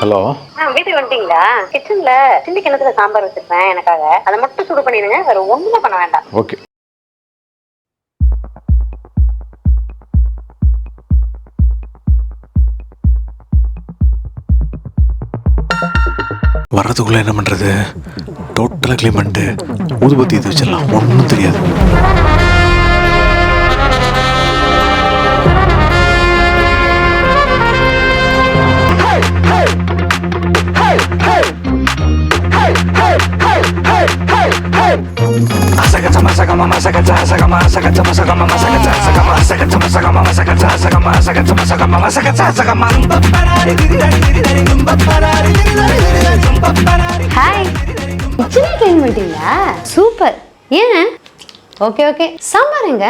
Hello. வீட்டுக்கு வந்துட்டீங்களா? கிச்சன்ல சின்ன கிணத்துல சாம்பார் வச்சிருப்பேன் எனக்காக. அதை மட்டும் சுடு பண்ணிடுங்க, வேற ஒண்ணுமே பண்ண வேண்டாம். ஓகே. வர்றதுக்குள்ள என்ன பண்றது? டோட்டலாக க்ளீன் பண்ணிட்டு ஊதுபத்தி இது வச்சிடலாம், ஒன்றும் தெரியாது. ஹாய், கிச்சனை க்ளீன் பண்ணிட்டீங்களா? சூப்பர். ஏன்? Okay okay. சாம்பார் எங்க?